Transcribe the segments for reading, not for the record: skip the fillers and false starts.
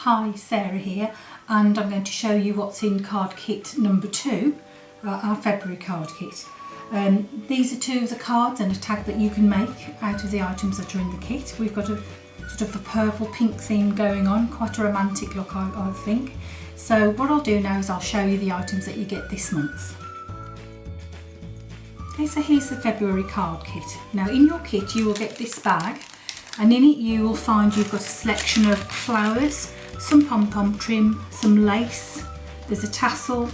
Hi, Sarah here, and I'm going to show you what's in card kit number 2, our February card kit. These are 2 of the cards and a tag that you can make out of the items that are in the kit. We've got a sort of the purple pink theme going on, quite a romantic look I think. So what I'll do now is I'll show you the items that you get this month. Okay, so here's the February card kit. Now in your kit you will get this bag, and in it you will find you've got a selection of flowers, some pom-pom trim, some lace, there's a tassel,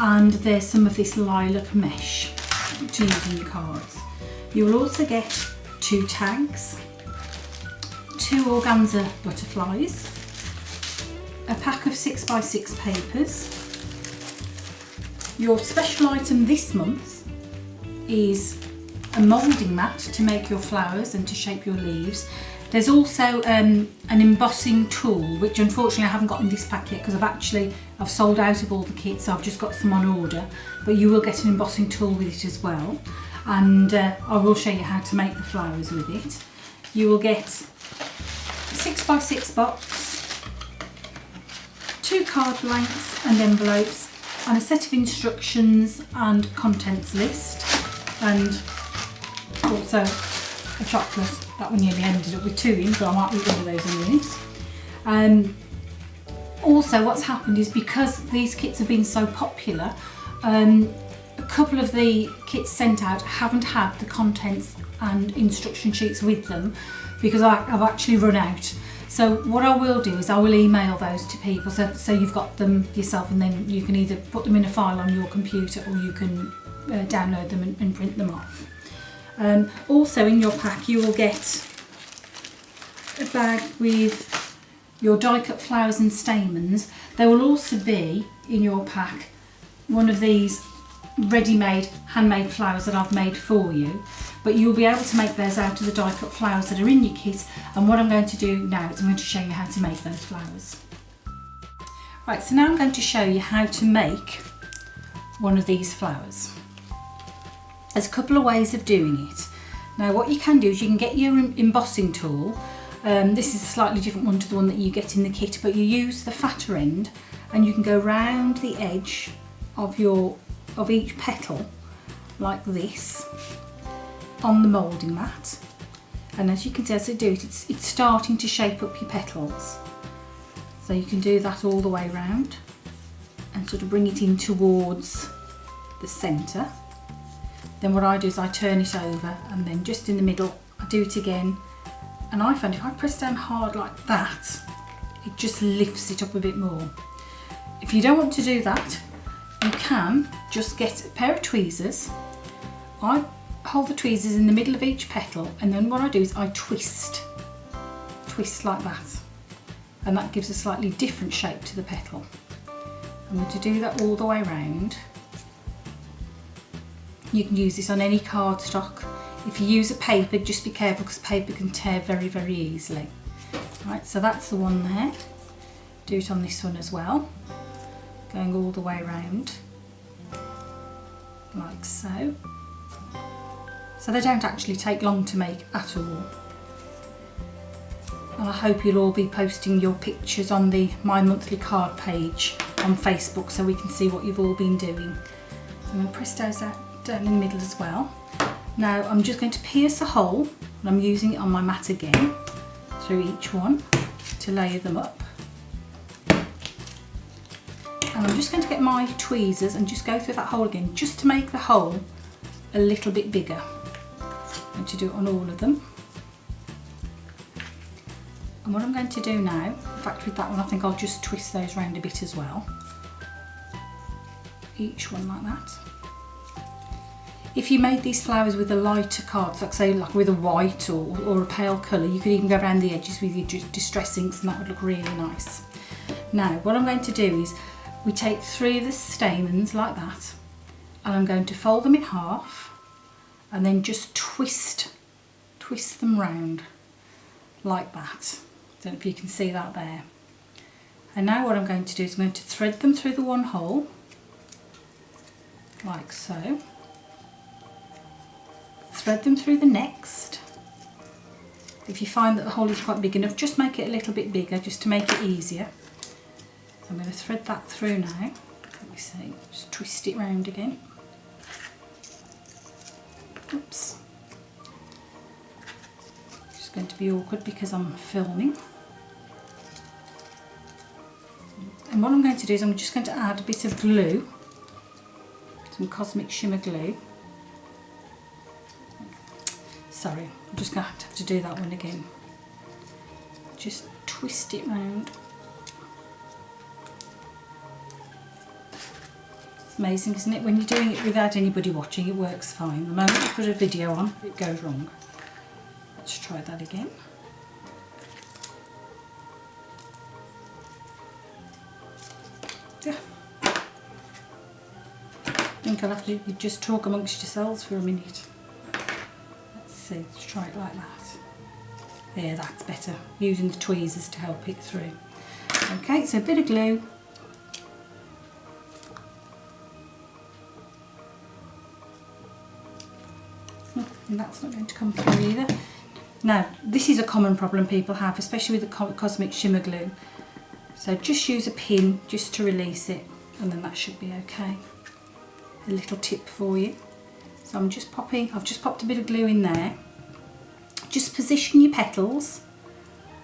and there's some of this lilac mesh to use in your cards. You will also get 2 tags, 2 organza butterflies, a pack of 6x6 papers. Your special item this month is a moulding mat to make your flowers and to shape your leaves. There's also an embossing tool, which unfortunately I haven't got in this pack yet because I've sold out of all the kits, so I've just got some on order, but you will get an embossing tool with it as well, and I will show you how to make the flowers with it. You will get a 6x6 box, 2 card blanks and envelopes, and a set of instructions and contents list, and also a chocolate. That one nearly ended up with 2 in, so I might eat one of those in a minute. Also what's happened is because these kits have been so popular, a couple of the kits sent out haven't had the contents and instruction sheets with them because I've actually run out. So what I will do is I will email those to people so you've got them yourself, and then you can either put them in a file on your computer or you can download them and print them off. Also in your pack you will get a bag with your die cut flowers and stamens. There will also be in your pack one of these ready-made handmade flowers that I've made for you, but you'll be able to make those out of the die cut flowers that are in your kit, and what I'm going to do now is I'm going to show you how to make those flowers. Right, so now I'm going to show you how to make one of these flowers. There's a couple of ways of doing it. Now what you can do is you can get your embossing tool. This is a slightly different one to the one that you get in the kit, but you use the fatter end and you can go round the edge of each petal like this on the moulding mat, and as you can see as I do it, it's starting to shape up your petals. So you can do that all the way round and sort of bring it in towards the centre. Then what I do is I turn it over, and then just in the middle I do it again, and I find if I press down hard like that, it just lifts it up a bit more. If you don't want to do that, you can just get a pair of tweezers. I hold the tweezers in the middle of each petal, and then what I do is I twist like that, and that gives a slightly different shape to the petal. I'm going to do that all the way around. You can use this on any cardstock. If you use a paper, just be careful because paper can tear very, very easily. Right, so that's the one there. Do it on this one as well, going all the way around, like so. So they don't actually take long to make at all. And I hope you'll all be posting your pictures on the My Monthly Card page on Facebook so we can see what you've all been doing. I'm going to press those out down in the middle as well. Now I'm just going to pierce a hole, and I'm using it on my mat again through each one to layer them up. And I'm just going to get my tweezers and just go through that hole again just to make the hole a little bit bigger. I'm going to do it on all of them. And what I'm going to do now, in fact with that one I think I'll just twist those round a bit as well. Each one like that. If you made these flowers with a lighter card, like say like with a white or a pale colour, you could even go around the edges with your distress inks and that would look really nice. Now what I'm going to do is we take 3 of the stamens like that, and I'm going to fold them in half and then just twist them round like that. Don't know if you can see that there. And now what I'm going to do is I'm going to thread them through the one hole like so. Thread them through the next, If you find that the hole is quite big enough, just make it a little bit bigger just to make it easier. So I'm going to thread that through now. Let me see, just twist it round again. Oops. It's going to be awkward because I'm filming. And what I'm going to do is I'm just going to add a bit of glue, some Cosmic Shimmer glue. Sorry, I'm just going to have to do that one again. Just twist it round. It's amazing, isn't it? When you're doing it without anybody watching, it works fine. The moment you put a video on, it goes wrong. Let's try that again. Yeah. I think I'll have to just talk amongst yourselves for a minute. Let's see, let's try it like that. There, that's better. Using the tweezers to help it through. Okay, so a bit of glue. And that's not going to come through either. Now, this is a common problem people have, especially with the Cosmic Shimmer glue. So just use a pin just to release it, and then that should be okay. A little tip for you. So I've just popped a bit of glue in there. Just position your petals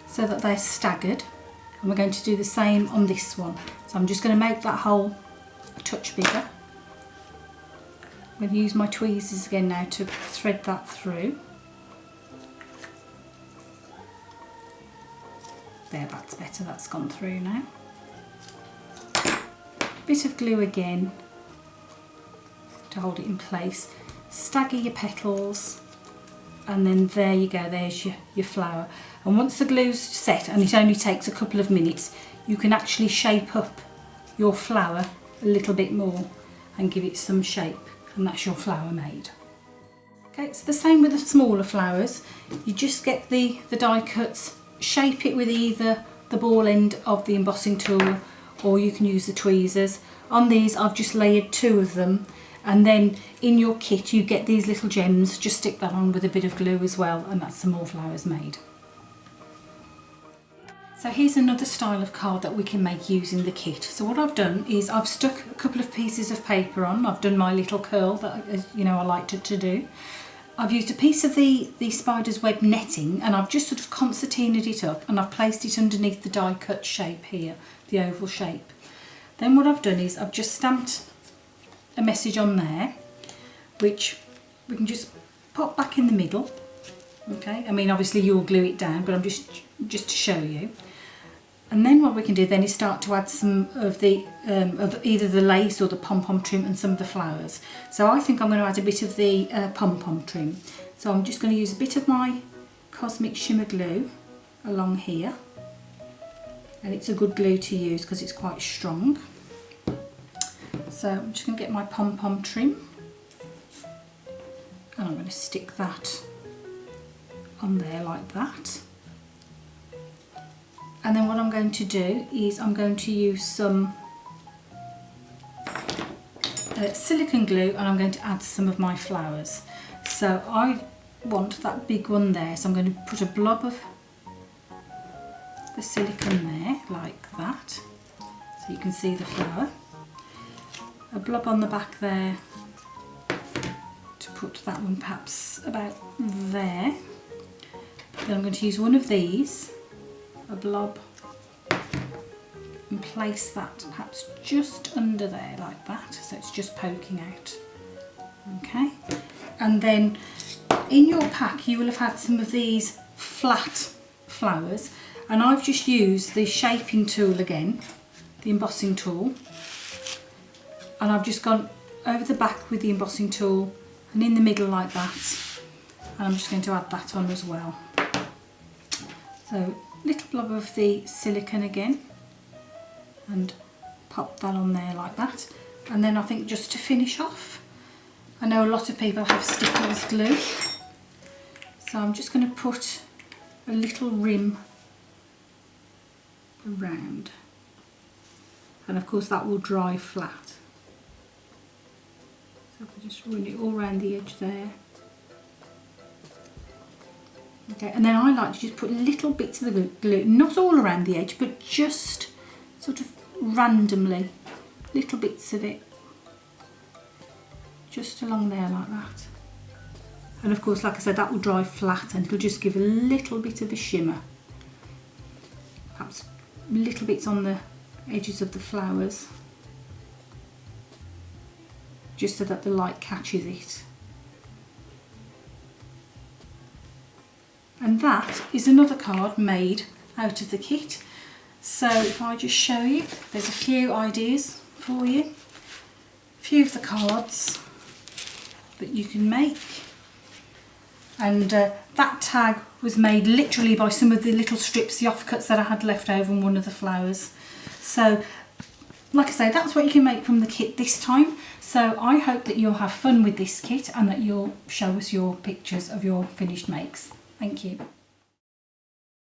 so that they're staggered, and we're going to do the same on this one. So I'm just going to make that hole a touch bigger. I'm going to use my tweezers again now to thread that through. There, that's better, that's gone through now. Bit of glue again to hold it in place. Stagger your petals, and then there you go, there's your flower. And once the glue's set, and it only takes a couple of minutes, you can actually shape up your flower a little bit more and give it some shape, and that's your flower made. Okay, it's the same with the smaller flowers. You just get the die cuts, shape it with either the ball end of the embossing tool, or you can use the tweezers. On these I've just layered 2 of them, and then in your kit you get these little gems. Just stick that on with a bit of glue as well, and that's some more flowers made. So here's another style of card that we can make using the kit. So what I've done is I've stuck a couple of pieces of paper on. I've done my little curl that I like to do. I've used a piece of the spider's web netting, and I've just sort of concertinaed it up, and I've placed it underneath the die cut shape here, the oval shape. Then what I've done is I've just stamped a message on there, which we can just pop back in the middle. Okay, I mean obviously you'll glue it down, but I'm just to show you. And then what we can do then is start to add some of the either the lace or the pom-pom trim and some of the flowers. So I think I'm going to add a bit of the pom-pom trim. So I'm just going to use a bit of my Cosmic Shimmer glue along here, and it's a good glue to use because it's quite strong. So I'm just going to get my pom-pom trim, and I'm going to stick that on there like that. And then what I'm going to do is I'm going to use some silicone glue, and I'm going to add some of my flowers. So I want that big one there, so I'm going to put a blob of the silicone there like that, so you can see the flower. A blob on the back there to put that one perhaps about there. Then I'm going to use one of these, a blob, and place that perhaps just under there like that, so it's just poking out. Okay, and then in your pack you will have had some of these flat flowers, and I've just used the shaping tool again, the embossing tool, and I've just gone over the back with the embossing tool and in the middle like that, and I'm just going to add that on as well. So little blob of the silicone again, and pop that on there like that. And then I think just to finish off, I know a lot of people have Stickles glue, so I'm just going to put a little rim around, and of course that will dry flat. So if I just run it all around the edge there, Okay, and then I like to just put little bits of the glue, not all around the edge, but just sort of randomly, little bits of it, just along there like that. And of course, like I said, that will dry flat and it'll just give a little bit of a shimmer. Perhaps little bits on the edges of the flowers, just so that the light catches it. And that is another card made out of the kit. So if I just show you, there's a few ideas for you, a few of the cards that you can make. And that tag was made literally by some of the little strips, the offcuts that I had left over on one of the flowers. So like I say, that's what you can make from the kit this time. So I hope that you'll have fun with this kit and that you'll show us your pictures of your finished makes. Thank you.